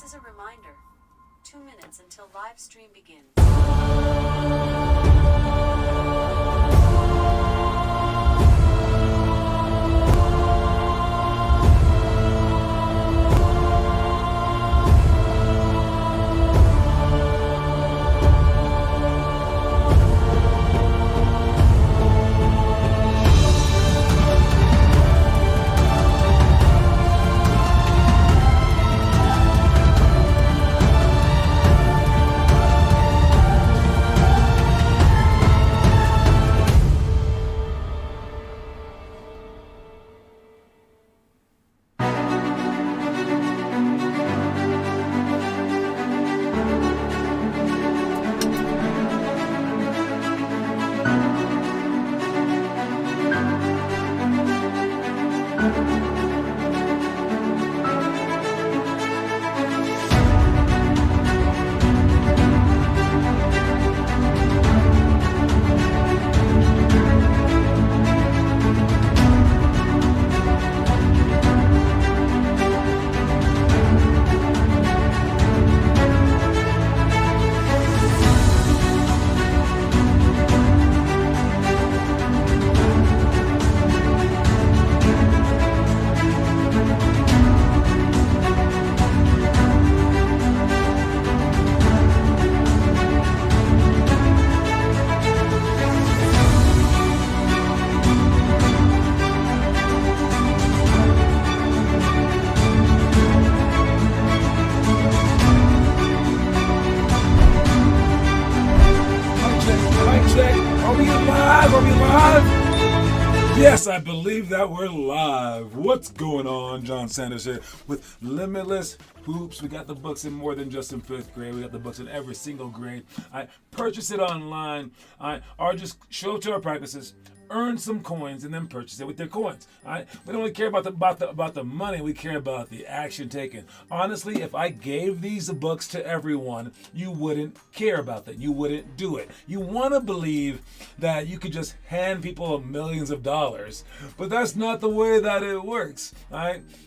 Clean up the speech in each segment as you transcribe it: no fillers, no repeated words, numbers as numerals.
This is a reminder. 2 minutes until live stream begins. Yes, I believe that we're live. What's going on? John Sanders here with Limitless Hoops. We got the books in more than just in 5th grade. We got the books in every single grade. I purchase it online. Or just show up to our practices, earn some coins, and then purchase it with their coins. We don't really care about the money. We care about the action taken. Honestly, if I gave these books to everyone, you wouldn't care about that. You wouldn't do it. You want to believe that you could just hand people millions of dollars, but that's not the way that it works.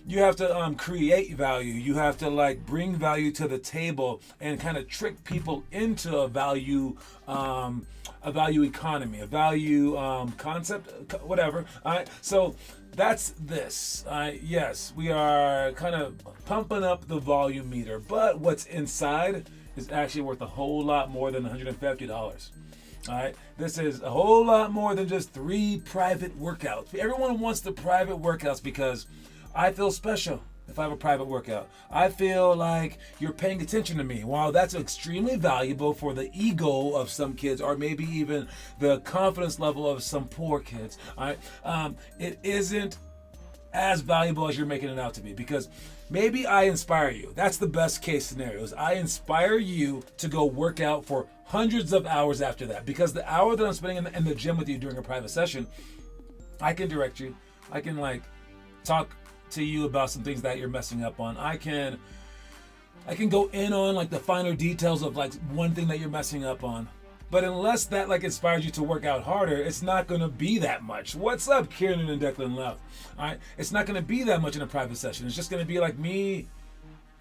You have to create value. You have to bring value to the table and kind of trick people into a value economy, a value concept, whatever. So that's this. Yes, we are kind of pumping up the volume meter, but what's inside is actually worth a whole lot more than $150. This is a whole lot more than just 3 private workouts. Everyone wants the private workouts because I feel special if I have a private workout. I feel like you're paying attention to me. While that's extremely valuable for the ego of some kids, or maybe even the confidence level of some poor kids, it isn't as valuable as you're making it out to be, because maybe I inspire you. That's the best case scenario, is I inspire you to go work out for hundreds of hours after that, because the hour that I'm spending in the gym with you during a private session, I can direct you. I can talk to you about some things that you're messing up on. I can go in on the finer details of one thing that you're messing up on. But unless that inspires you to work out harder, it's not going to be that much. What's up, Kieran and Declan Love? It's not going to be that much in a private session. It's just going to be me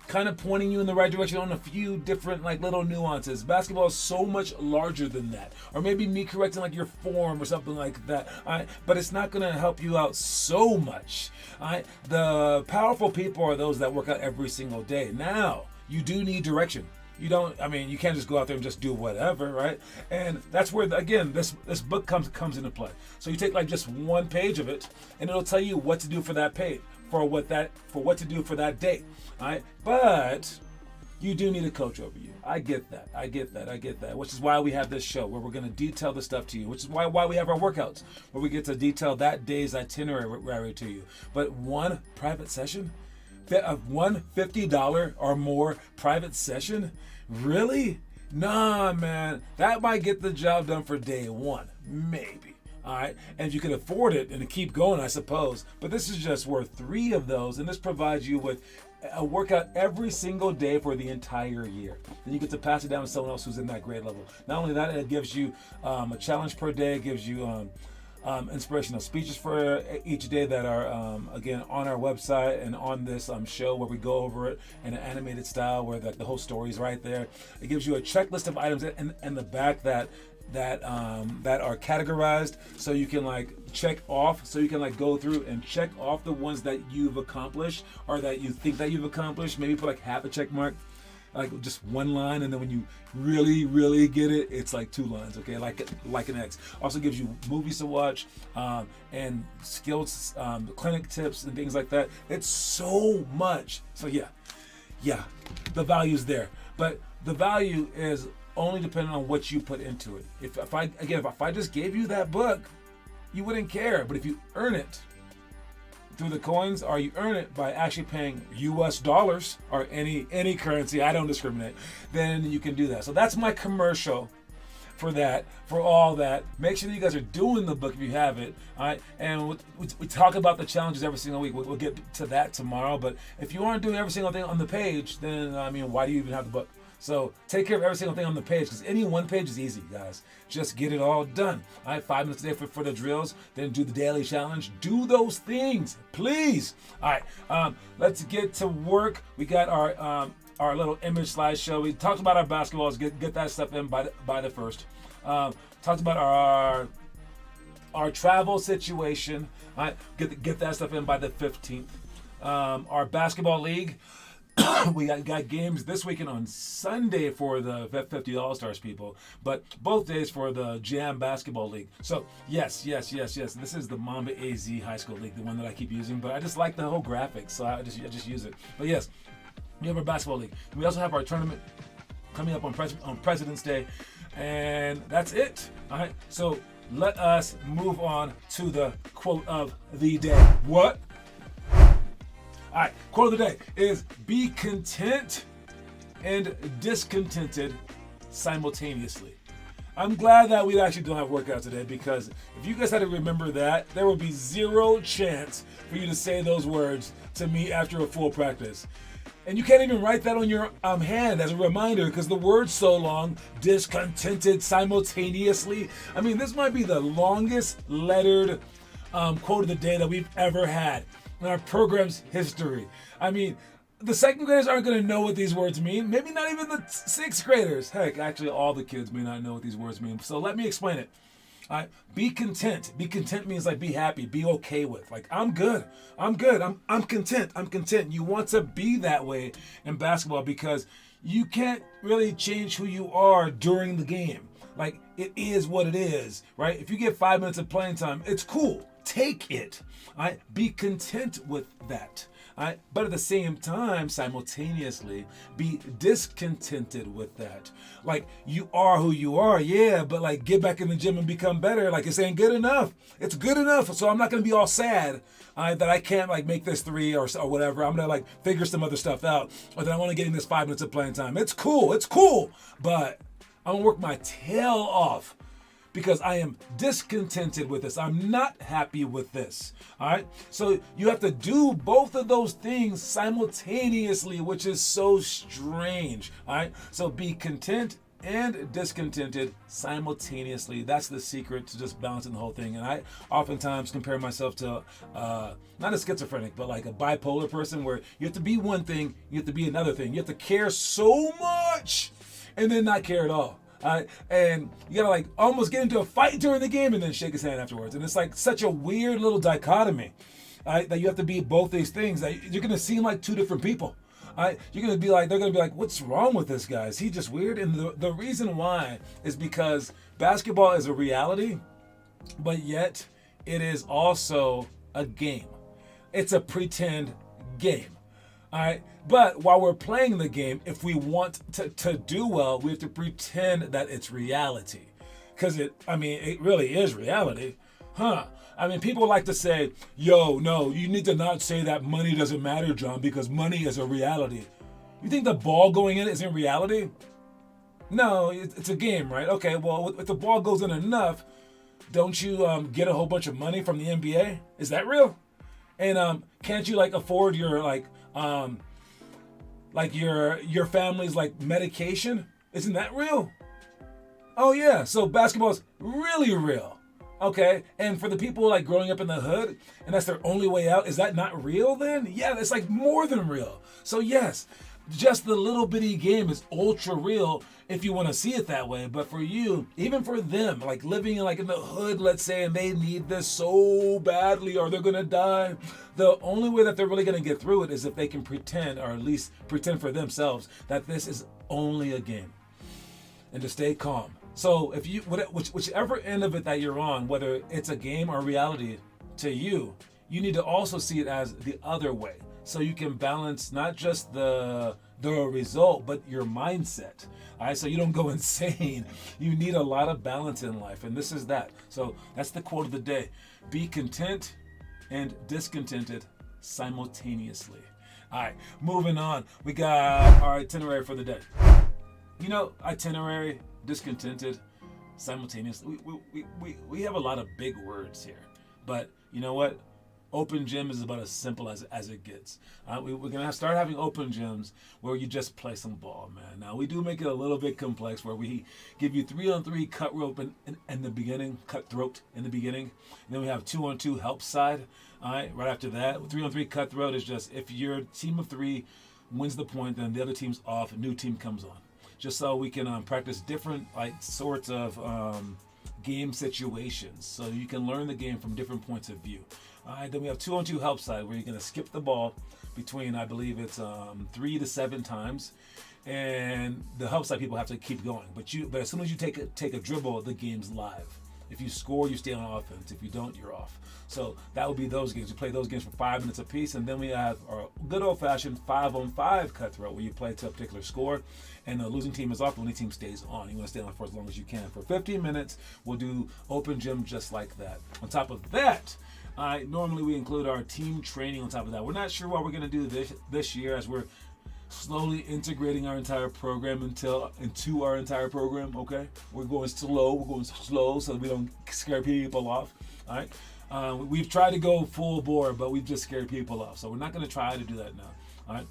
kind of pointing you in the right direction on a few different little nuances. Basketball is so much larger than that. Or maybe me correcting your form or something like that. But it's not going to help you out so much. The powerful people are those that work out every single day. Now, you do need direction. You can't just go out there and just do whatever, right? And that's where, again, this book comes into play. So you take just one page of it, and it'll tell you what to do for that page, for what to do for that day. But you do need a coach over you. I get that. Which is why we have this show where we're going to detail the stuff to you. Which is why we have our workouts, where we get to detail that day's itinerary to you. But one private session, one $50 or more private session, really? Nah, man. That might get the job done for day one, maybe. And if you can afford it and keep going, I suppose. But this is just worth 3 of those, and this provides you with a workout every single day for the entire year. Then you get to pass it down to someone else who's in that grade level. Not only that, it gives you a challenge per day. It gives you inspirational speeches for each day that are, again, on our website and on this show where we go over it in an animated style where the whole story is right there. It gives you a checklist of items in the back that are categorized, so you can like check off, so you can like go through and check off the ones that you've accomplished or that you think that you've accomplished. Maybe put like half a check mark, like just one line, and then when you really get it, it's like 2 lines, okay, like an X. Also gives you movies to watch, and skills, clinic tips and things like that. It's so much. So yeah, the value's there, but the value is only depending on what you put into it. If I just gave you that book, you wouldn't care. But if you earn it through the coins, or you earn it by actually paying US dollars or any currency, I don't discriminate, then you can do that. So that's my commercial for that, for all that. Make sure that you guys are doing the book if you have it. All right, and we talk about the challenges every single week. We'll get to that tomorrow. But if you aren't doing every single thing on the page, then I mean, why do you even have the book? So take care of every single thing on the page, because any one page is easy, guys. Just get it all done. All right, 5 minutes a day for the drills, then do the daily challenge. Do those things, please. All right, let's get to work. We got our little image slideshow. We talked about our basketballs. Get that stuff in by the first. Talked about our travel situation. All right, get that stuff in by the 15th. Our basketball league. We got games this weekend on Sunday for the 50 All-Stars people, but both days for the Jam Basketball League. So yes. This is the Mamba AZ High School League, the one that I keep using, but I just like the whole graphics, so I just use it. But yes, we have our basketball league. We also have our tournament coming up on President's Day, and that's it. All right, so let us move on to the quote of the day. What? All right, quote of the day is be content and discontented simultaneously. I'm glad that we actually don't have workout today, because if you guys had to remember that, there will be zero chance for you to say those words to me after a full practice. And you can't even write that on your hand as a reminder, because the word's so long. Discontented simultaneously. I mean, this might be the longest lettered quote of the day that we've ever had in our program's history. I mean, the 2nd graders aren't going to know what these words mean. Maybe not even the 6th graders. Heck, actually, all the kids may not know what these words mean. So let me explain it. All right, be content. Be content means like be happy, be okay with. Like, I'm good. I'm content. I'm content. You want to be that way in basketball, because you can't really change who you are during the game. Like, it is what it is, right? If you get 5 minutes of playing time, it's cool. Take it. All right? Be content with that. All right? But at the same time, simultaneously, be discontented with that. Like, you are who you are, yeah, but like, get back in the gym and become better. Like, it's ain't good enough. It's good enough. So I'm not going to be all sad that I can't like make this 3 or whatever. I'm going to like figure some other stuff out, or that I'm only getting this 5 minutes of playing time. It's cool. But I'm going to work my tail off, because I am discontented with this. I'm not happy with this. All right? So you have to do both of those things simultaneously, which is so strange. All right? So be content and discontented simultaneously. That's the secret to just balancing the whole thing. And I oftentimes compare myself to not a schizophrenic, but like a bipolar person, where you have to be one thing, you have to be another thing. You have to care so much and then not care at all. And you gotta like almost get into a fight during the game and then shake his hand afterwards. And it's like such a weird little dichotomy, that you have to be both these things. That you're gonna seem like 2 different people. You're gonna be like, they're gonna be like, what's wrong with this guy? Is he just weird? And the reason why is because basketball is a reality, but yet it is also a game. It's a pretend game. All right, but while we're playing the game, if we want to do well, we have to pretend that it's reality, because it really is reality, huh? I mean, people like to say, yo, no, you need to not say that money doesn't matter, John, because money is a reality. You think the ball going in isn't reality? No, it's a game, right? Okay, well, if the ball goes in enough, don't you get a whole bunch of money from the NBA? Is that real? And can't you like afford your your family's like medication? Isn't that real? Oh yeah, so basketball's really real. Okay, and for the people like growing up in the hood, and that's their only way out, is that not real then? Yeah, that's like more than real. So yes, just the little bitty game is ultra real if you want to see it that way. But for you, even for them, like living in the hood, let's say, and they need this so badly or they're gonna die, the only way that they're really gonna get through it is if they can pretend, or at least pretend for themselves, that this is only a game, and to stay calm. So if you, whichever end of it that you're on, whether it's a game or reality to you, you need to also see it as the other way. So you can balance not just the result, but your mindset. All right, so you don't go insane. You need a lot of balance in life, and this is that. So that's the quote of the day: be content and discontented simultaneously. All right, moving on. We got our itinerary for the day. Itinerary, discontented, simultaneously. We have a lot of big words here, but you know what? Open gym is about as simple as it gets. We're going to start having open gyms where you just play some ball, man. Now, we do make it a little bit complex where we give you 3-on-3 cut rope in the beginning, cutthroat in the beginning. And then we have 2-on-2 help side. All right, right after that, 3-on-3 cutthroat is just if your team of 3 wins the point, then the other team's off, a new team comes on. Just so we can practice different sorts of game situations, so you can learn the game from different points of view. All right, then we have 2-on-2 help side where you're going to skip the ball between, I believe it's 3 to 7 times, and the help side people have to keep going. But as soon as you take a dribble, the game's live. If you score, you stay on offense. If you don't, you're off. So that would be those games. We play those games for 5 minutes apiece, and then we have our good old-fashioned 5-on-5 cutthroat where you play to a particular score, and the losing team is off, the winning team stays on. You want to stay on for as long as you can. For 15 minutes, we'll do open gym just like that. On top of that, normally we include our team training on top of that. We're not sure what we're going to do this year, as we're slowly integrating our entire program into our entire program. Okay, we're going slow so we don't scare people off. All right, we've tried to go full bore, but we've just scared people off, so we're not going to try to do that now. All right,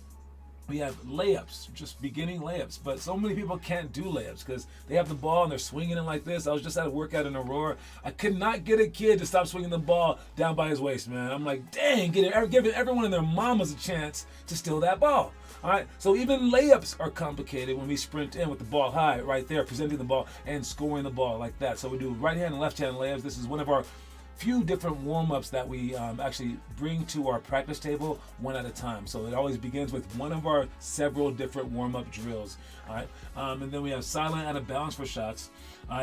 we have layups, just beginning layups, but so many people can't do layups because they have the ball and they're swinging it like this. I was just at a workout in Aurora. I could not get a kid to stop swinging the ball down by his waist, man. I'm like, dang, giving everyone and their mamas a chance to steal that ball. All right, so even layups are complicated when we sprint in with the ball high right there, presenting the ball and scoring the ball like that. So we do right hand and left hand layups. This is one of our few different warm-ups that we actually bring to our practice table one at a time. So it always begins with one of our several different warm-up drills. All right, and then we have sideline out of bounds for shots.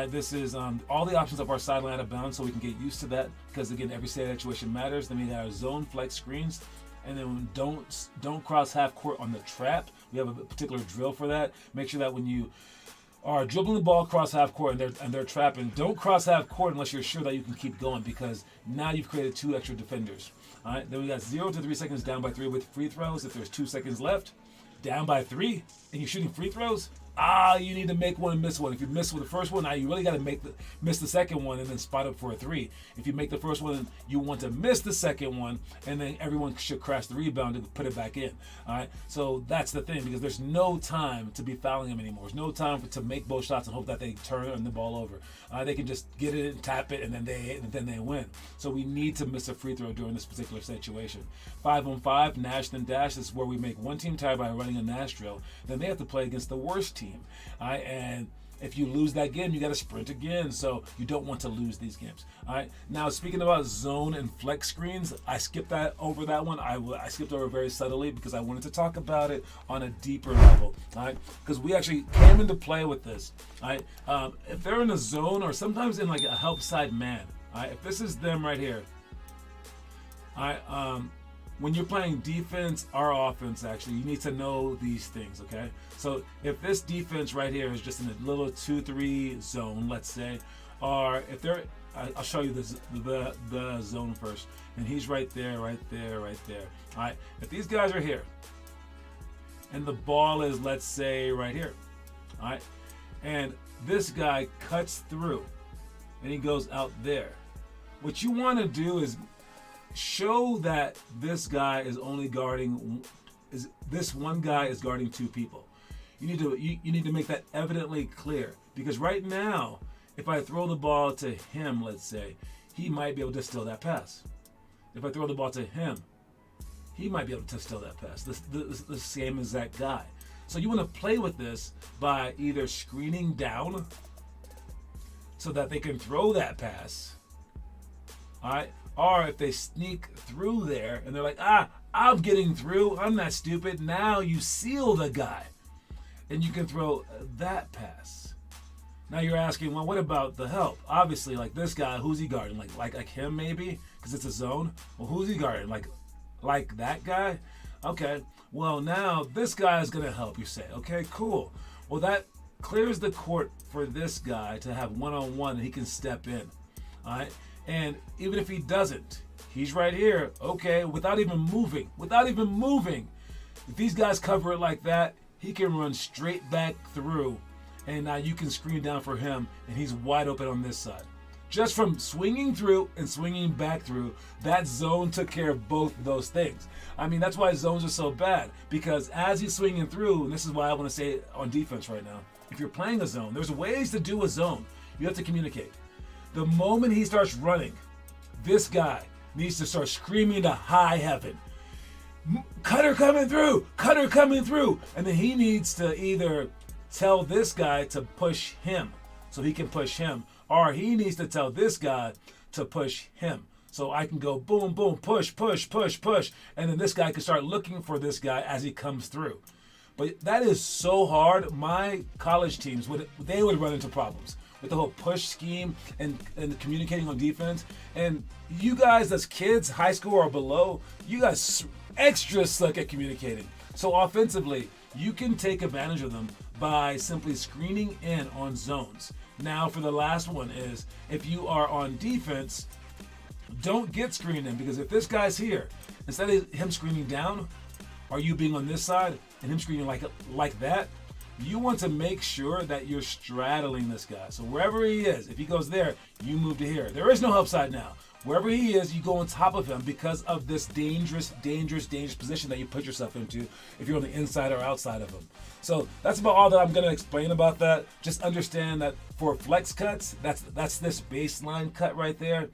This is all the options of our sideline out of bounds, so we can get used to that, because again, every situation matters. Then we have our zone flex screens. And then don't cross half court on the trap. We have a particular drill for that. Make sure that when you are dribbling the ball across half court and they're trapping, don't cross half court unless you're sure that you can keep going, because now you've created 2 extra defenders. All right. Then we got 0 to 3 seconds down by 3 with free throws. If there's 2 seconds left, down by 3, and you're shooting free throws, you need to make one and miss one. If you miss with the first one, now you really got to miss the second one and then spot up for a 3. If you make the first one, you want to miss the second one, and then everyone should crash the rebound and put it back in. All right. So that's the thing, because there's no time to be fouling them anymore. There's no time to make both shots and hope that they turn the ball over. They can just get it and tap it, and then they win. So we need to miss a free throw during this particular situation. 5-on-5, Nash then dash. This is where we make one team tired by running a Nash drill. Then they have to play against the worst team. All right, and if you lose that game, you got to sprint again. So you don't want to lose these games. All right. Now, speaking about zone and flex screens, I skipped over that one. I skipped over very subtly because I wanted to talk about it on a deeper level. All right, because we actually came into play with this. All right, if they're in a zone or sometimes in like a help side man. All right, if this is them right here. All right. When you're playing defense or offense, actually, you need to know these things, okay? So if this defense right here is just in a little 2-3 zone, let's say, or if they're, I'll show you the zone first, and he's right there, right there, right there. All right, if these guys are here, and the ball is, let's say, right here, all right, and this guy cuts through, and he goes out there. What you want to do is show that this guy is only guarding, this one guy is guarding 2 people. You need to make that evidently clear, because right now, if I throw the ball to him, let's say, he might be able to steal that pass. If I throw the ball to him, he might be able to steal that pass. The same exact guy. So you want to play with this by either screening down so that they can throw that pass, all right? Or if they sneak through there and they're like, I'm getting through, I'm not stupid. Now you seal the guy and you can throw that pass. Now you're asking, well, what about the help? Obviously, like this guy, who's he guarding? Like him maybe, because it's a zone. Well, who's he guarding? Like that guy? Okay. Well, now this guy is gonna help. You say, okay, cool. Well, that clears the court for this guy to have one-on-one, and he can step in. All right. And even if he doesn't, he's right here. Okay, without even moving. If these guys cover it like that, he can run straight back through. And now you can screen down for him, and he's wide open on this side. Just from swinging through and swinging back through, that zone took care of both of those things. I mean, that's why zones are so bad, because as he's swinging through, and this is why I want to say it on defense right now, if you're playing a zone, there's ways to do a zone. You have to communicate. The moment he starts running, this guy needs to start screaming to high heaven. Cutter coming through! Cutter coming through! And then he needs to either tell this guy to push him so he can push him, or he needs to tell this guy to push him so I can go boom, boom, push, push, push, push, and then this guy can start looking for this guy as he comes through. But that is so hard. My college teams would run into problems with the whole push scheme and communicating on defense. And you guys as kids, high school or below, you guys extra suck at communicating. So offensively, you can take advantage of them by simply screening in on zones. Now for the last one is, if you are on defense, don't get screened in, because if this guy's here, instead of him screening down, or you being on this side and him screening like that, you want to make sure that you're straddling this guy. So wherever he is, if he goes there, you move to here. There is no help side now. Wherever he is, you go on top of him because of this dangerous position that you put yourself into if you're on the inside or outside of him. So that's about all that I'm going to explain about that. Just understand that for flex cuts, that's this baseline cut right there.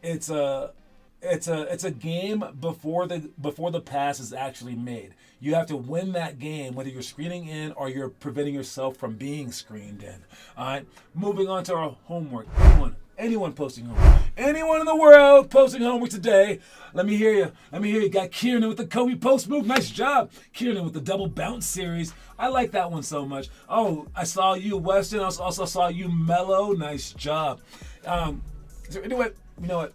It's a game before the pass is actually made. You have to win that game, whether you're screening in or you're preventing yourself from being screened in. All right. Moving on to our homework. Anyone posting homework? Anyone in the world posting homework today? Let me hear you. Got Kieran with the Kobe post move. Nice job. Kieran with the double bounce series. I like that one so much. Oh, I saw you, Weston. I also saw you, Mello. Nice job. So anyway, you know what?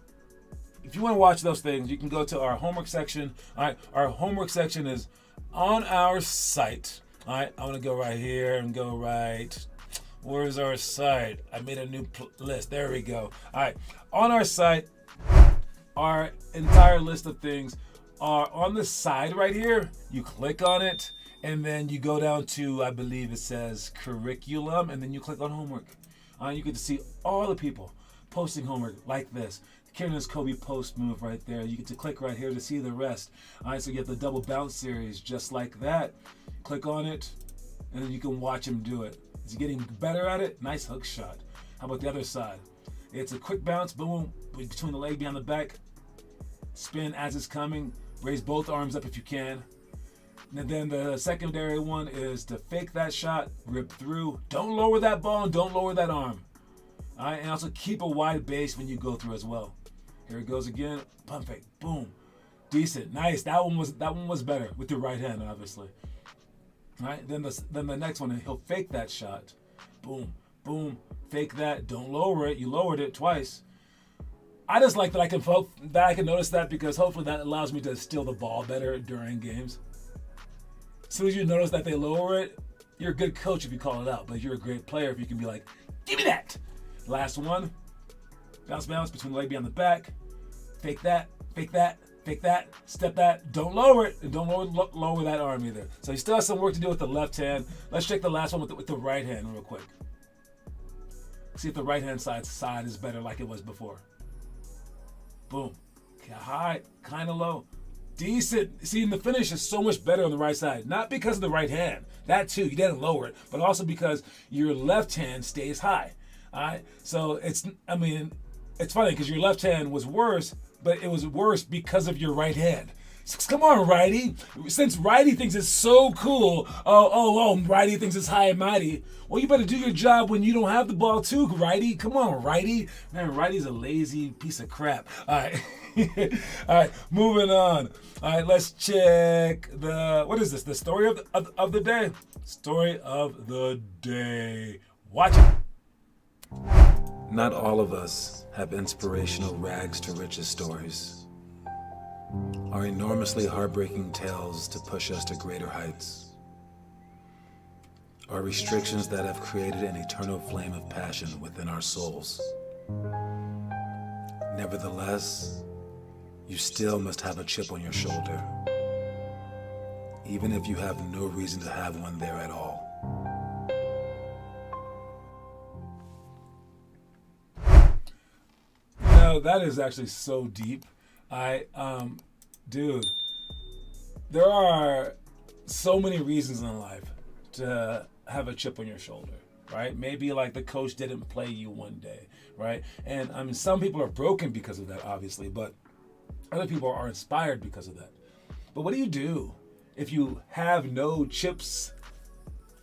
If you want to watch those things, you can go to our homework section. All right. Our homework section is on our site. All right. I want to go right here and go right. Where's our site? I made a new list. There we go. All right. On our site, our entire list of things are on the side right here. You click on it, and then you go down to, I believe it says curriculum, and then you click on homework. You get to see all the people posting homework like this. Kieran's Kobe post move right there. You get to click right here to see the rest. All right, so you get the double bounce series just like that. Click on it, and then you can watch him do it. Is he getting better at it? Nice hook shot. How about the other side? It's a quick bounce, boom, between the leg behind the back. Spin as it's coming. Raise both arms up if you can. And then the secondary one is to fake that shot, rip through. Don't lower that ball and don't lower that arm. All right, and also keep a wide base when you go through as well. Here it goes again. Pump fake. Boom. Decent. Nice. That one was better with your right hand, obviously. All right, then the next one, he'll fake that shot. Boom, boom, fake that. Don't lower it. You lowered it twice. I just like that I can notice that, because hopefully that allows me to steal the ball better during games. As soon as you notice that they lower it, you're a good coach if you call it out, but you're a great player if you can be like, give me that. Last one, bounce between the leg behind the back. Fake that, fake that. Fake that, step that, don't lower it, and don't lower that arm either. So he still has some work to do with the left hand. Let's check the last one with the right hand real quick. See if the right hand side is better like it was before. Boom. High, kind of low. Decent. See, and the finish is so much better on the right side. Not because of the right hand. That too, you didn't lower it, but also because your left hand stays high. All right? So it's funny because your left hand was worse, but it was worse because of your right hand. Come on, righty. Since righty thinks it's so cool, righty thinks it's high and mighty. Well, you better do your job when you don't have the ball too, righty. Come on, righty. Man, righty's a lazy piece of crap. All right. All right, moving on. All right, let's check what is this? The story of the day? Story of the day. Watch it. Not all of us have inspirational rags to riches stories. Are enormously heartbreaking tales to push us to greater heights. Are restrictions that have created an eternal flame of passion within our souls. Nevertheless, you still must have a chip on your shoulder, even if you have no reason to have one there at all. No, that is actually so deep. Dude, there are so many reasons in life to have a chip on your shoulder, right? Maybe like the coach didn't play you one day, right? And I mean, some people are broken because of that, obviously, but other people are inspired because of that. But what do you do if you have no chips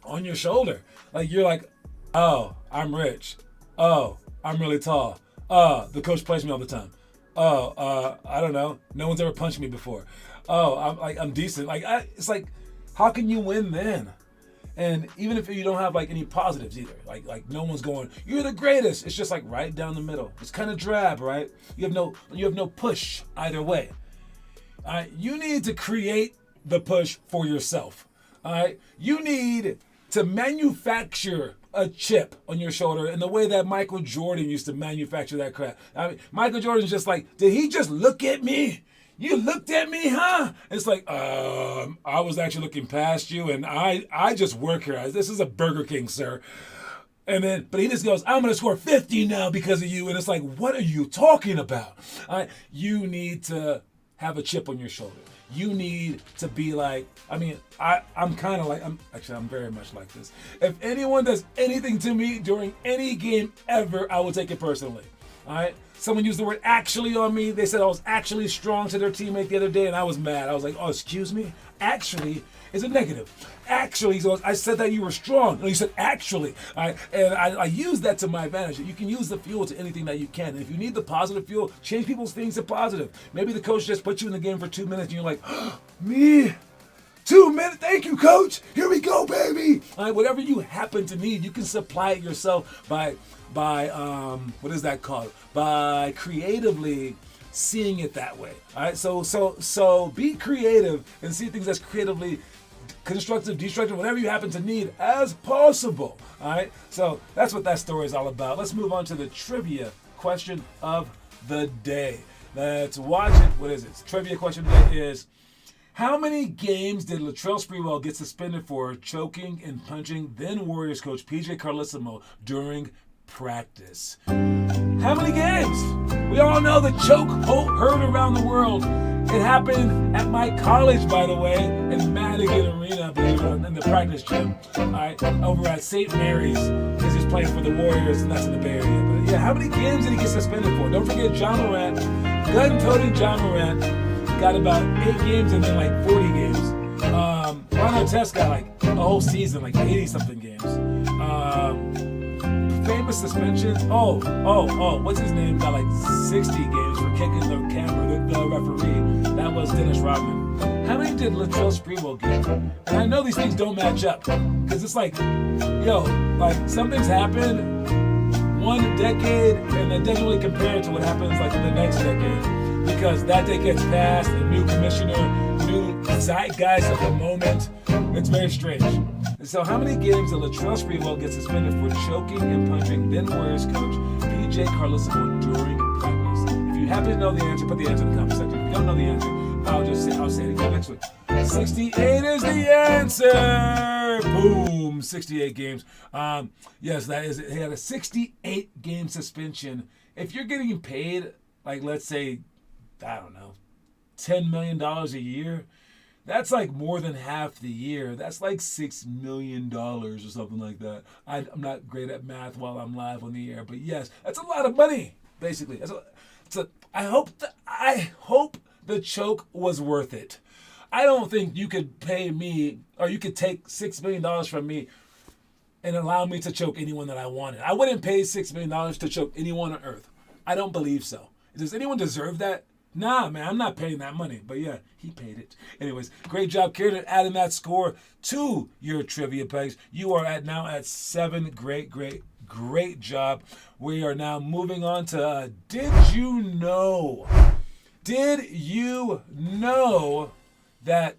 on your shoulder? Like you're like, oh, I'm rich. Oh, I'm really tall. The coach plays me all the time. I don't know. No one's ever punched me before. I'm decent. It's like, how can you win then? And even if you don't have like any positives either, like no one's going, you're the greatest. It's just like right down the middle. It's kind of drab, right? You have no push either way. You need to create the push for yourself. All right, you need to manufacture a chip on your shoulder in the way that Michael Jordan used to manufacture that crap. I mean, Michael Jordan's just like, did he just look at me? You looked at me, huh? It's like, I was actually looking past you, and I just work here. This is a Burger King, sir. But he just goes, I'm going to score 50 now because of you. And it's like, what are you talking about? You need to have a chip on your shoulder. You need to be like, I'm very much like this. If anyone does anything to me during any game ever, I will take it personally. All right? Someone used the word actually on me. They said I was actually strong to their teammate the other day, and I was mad. I was like, oh, excuse me? Actually is a negative. Actually, he goes, I said that you were strong. No, you said actually. And I use that to my advantage. You can use the fuel to anything that you can. And if you need the positive fuel, change people's things to positive. Maybe the coach just put you in the game for 2 minutes, and you're like, me? 2 minutes? Thank you, coach. Here we go, baby. Whatever you happen to need, you can supply it yourself by what is that called? By creatively seeing it that way. All right. So be creative and see things as creatively constructive, destructive, whatever you happen to need as possible. All right. So that's what that story is all about. Let's move on to the trivia question of the day. Let's watch it. What is it? Trivia question of the day is, how many games did Latrell Sprewell get suspended for choking and punching then Warriors coach PJ Carlesimo during practice? How many games? We all know the choke heard around the world. It happened at my college, by the way, in Madigan Arena, in the practice gym, over at St. Mary's, because he's playing for the Warriors, and that's in the Bay Area. But yeah, how many games did he get suspended for? Don't forget John Morant, gun-toting John Morant, got about 8 games and then like 40 games. Ron Artest got like a whole season, like 80-something games. Famous suspensions. What's his name? Got like 60 games for kicking the camera, the referee. That was Dennis Rodman. How many did Latrell Sprewell get? And I know these things don't match up, because it's like, some things happen one decade and it doesn't really compare to what happens like in the next decade, because that day gets passed, a new commissioner, new zeitgeist of the moment. It's very strange. So how many games did Latrell Sprewell get suspended for choking and punching then Warriors coach PJ Carlesimo during practice? If you happen to know the answer, put the answer in the comment section. If you don't know the answer, I'll say it again next week. 68 is the answer. Boom, 68 games. Yes, that is it. He had a 68 game suspension. If you're getting paid, like, let's say, I don't know, $10 million a year, that's like more than half the year. That's like $6 million or something like that. I'm not great at math while I'm live on the air, but yes, that's a lot of money. Basically, I hope the choke was worth it. I don't think you could pay me, or you could take $6 million from me and allow me to choke anyone that I wanted. I wouldn't pay $6 million to choke anyone on earth. I don't believe so. Does anyone deserve that? Nah, man, I'm not paying that money. But yeah, he paid it. Anyways, great job, Kieran, adding that score to your trivia pegs. You are now at 7. Great job. We are now moving on to Did you know? Did you know that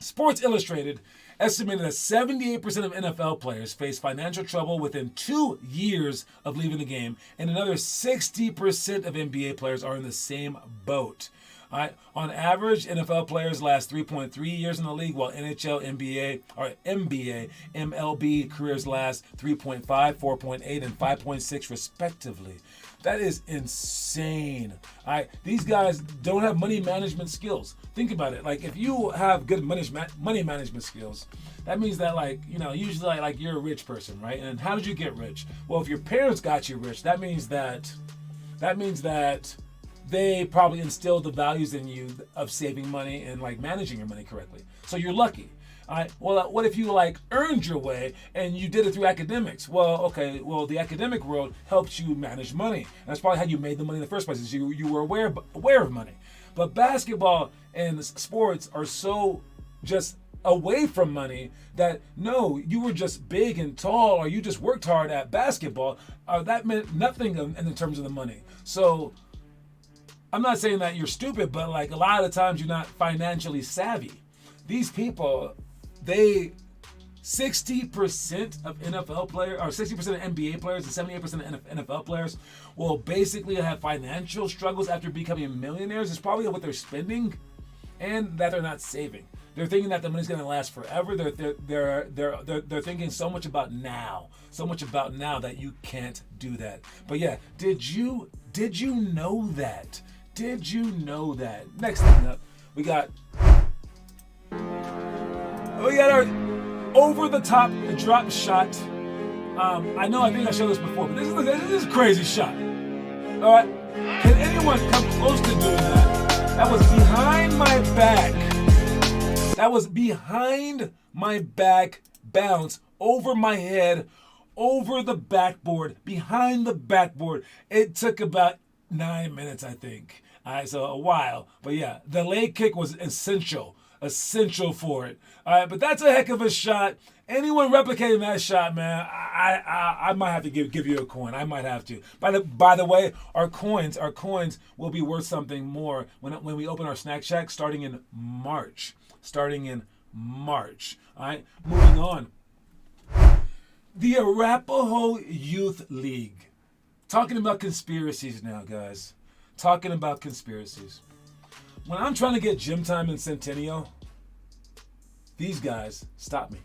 Sports Illustrated estimated that 78% of NFL players face financial trouble within 2 years of leaving the game, and another 60% of NBA players are in the same boat. All right. On average, NFL players last 3.3 years in the league, while NHL, NBA, MLB careers last 3.5, 4.8, and 5.6 respectively. That is insane. All right. These guys don't have money management skills. Think about it. Like, if you have good money management skills, that means that, like, you know, usually like you're a rich person, right? And how did you get rich? Well, if your parents got you rich, that means that they probably instilled the values in you of saving money and like managing your money correctly. So you're lucky. All right. Well, what if you like earned your way and you did it through academics? Well, okay. Well, the academic world helps you manage money. And that's probably how you made the money in the first place. Is you were aware of money. But basketball and sports are so just away from money that no, you were just big and tall, or you just worked hard at basketball. That meant nothing in terms of the money. So I'm not saying that you're stupid, but like a lot of the times you're not financially savvy. These people, 60% of NFL players, or 60% of NBA players and 78% of NFL players will basically have financial struggles after becoming millionaires. It's probably what they're spending and that they're not saving. They're thinking that the money's going to last forever. They're thinking so much about now that you can't do that. But yeah, did you know that? Did you know that? Next thing up, we got our over-the-top drop shot. I think I showed this before, but this is a crazy shot. All right, can anyone come close to doing that? That was behind my back. That was behind my back, bounce over my head, over the backboard, behind the backboard. It took about 9 minutes, I think. All right, so a while. But yeah, the leg kick was essential for it. All right, but that's a heck of a shot. Anyone replicating that shot, man, I might have to give you a coin. I might have to. By the way, our coins will be worth something more when we open our snack shack starting in March. All right, moving on. The Arapahoe Youth League. Talking about conspiracies now, guys. Talking about conspiracies. When I'm trying to get gym time in Centennial, these guys stop me.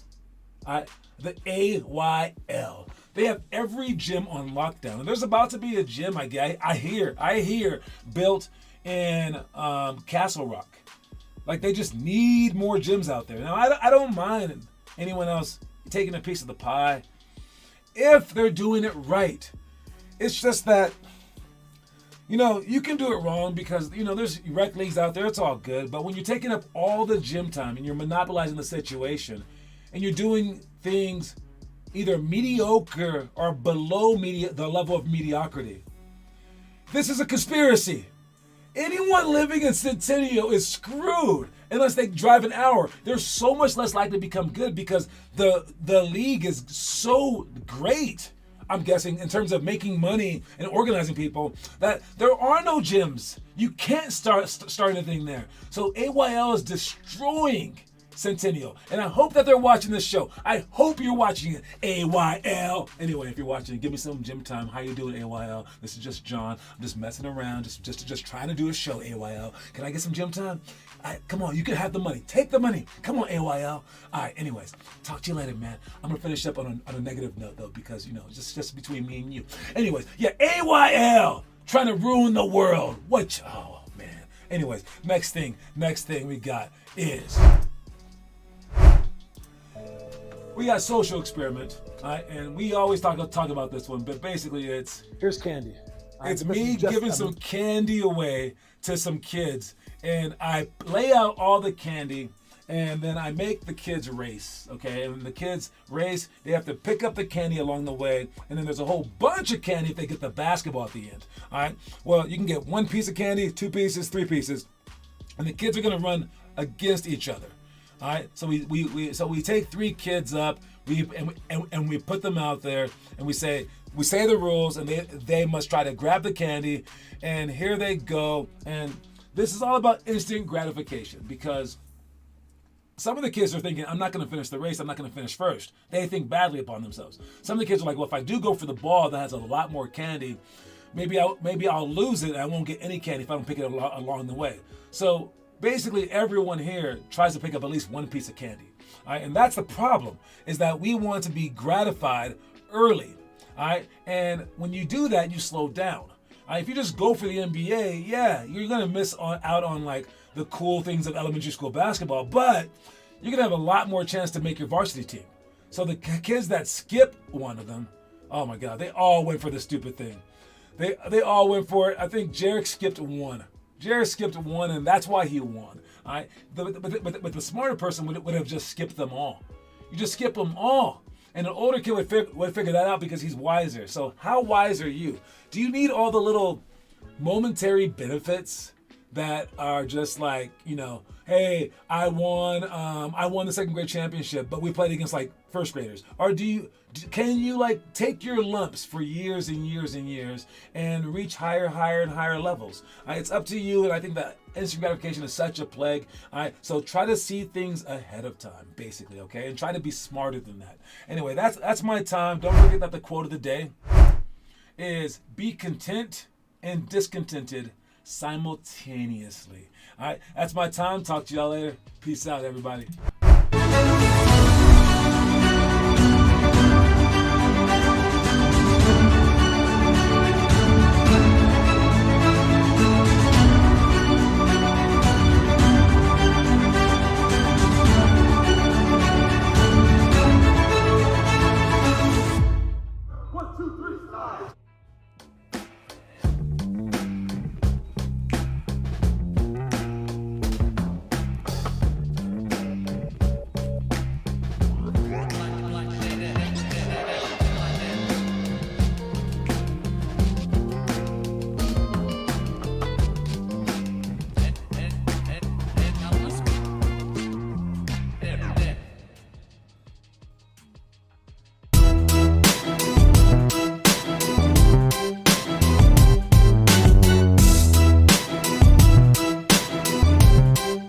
The AYL. They have every gym on lockdown. And there's about to be a gym, I hear, built in Castle Rock. Like, they just need more gyms out there. Now, I don't mind anyone else taking a piece of the pie if they're doing it right. It's just that, you know, you can do it wrong because, you know, there's rec leagues out there. It's all good. But when you're taking up all the gym time and you're monopolizing the situation and you're doing things either mediocre or below the level of mediocrity, this is a conspiracy. Anyone living in Centennial is screwed unless they drive an hour. They're so much less likely to become good because the league is so great, I'm guessing, in terms of making money and organizing people, that there are no gyms. You can't start anything there. So AYL is destroying Centennial. And I hope that they're watching this show. I hope you're watching it, AYL. Anyway, if you're watching, give me some gym time. How you doing, AYL? This is just John. I'm just messing around, just trying to do a show, AYL. Can I get some gym time? Come on, you can have the money. Take the money. Come on, AYL. All right, anyways, talk to you later, man. I'm going to finish up on a negative note, though, because, you know, just between me and you. Anyways, yeah, AYL trying to ruin the world. Oh, man. Anyways, next thing we got is... we got social experiment, right? And we always talk about this one, but basically it's, here's candy. It's This is me just- giving I some mean, candy away to some kids, and I lay out all the candy, and then I make the kids race, okay? And when the kids race, they have to pick up the candy along the way, and then there's a whole bunch of candy if they get the basketball at the end, all right? Well, you can get 1 piece of candy, 2 pieces, 3 pieces, and the kids are gonna run against each other, all right? So we take 3 kids up, and we put them out there, and we say the rules, and they must try to grab the candy, and here they go. And this is all about instant gratification, because some of the kids are thinking, I'm not going to finish the race, I'm not going to finish first. They think badly upon themselves. Some of the kids are like, well, if I do go for the ball that has a lot more candy, maybe I'll lose it and I won't get any candy if I don't pick it along the way. So basically everyone here tries to pick up at least 1 piece of candy. All right? And that's the problem, is that we want to be gratified early. All right? And when you do that, you slow down. All right? If you just go for the NBA, yeah, you're going to miss out on like the cool things of elementary school basketball, but you're going to have a lot more chance to make your varsity team. So the kids that skip one of them, oh my God, they all went for the stupid thing. They all went for it. I think Jarek skipped 1. Jarek skipped 1, and that's why he won. All right? But the smarter person would have just skipped them all. You just skip them all. And an older kid would figure that out because he's wiser. So how wise are you? Do you need all the little momentary benefits that are just like, hey, I won the 2nd grade championship, but we played against like 1st graders? Or can you like take your lumps for years and years and years and reach higher and higher levels? It's up to you, and I think that instant gratification is such a plague. So try to see things ahead of time, basically, okay? And try to be smarter than that. Anyway, that's my time. Don't forget that the quote of the day is, be content and discontented simultaneously. All right, that's my time. Talk to y'all later. Peace out, everybody.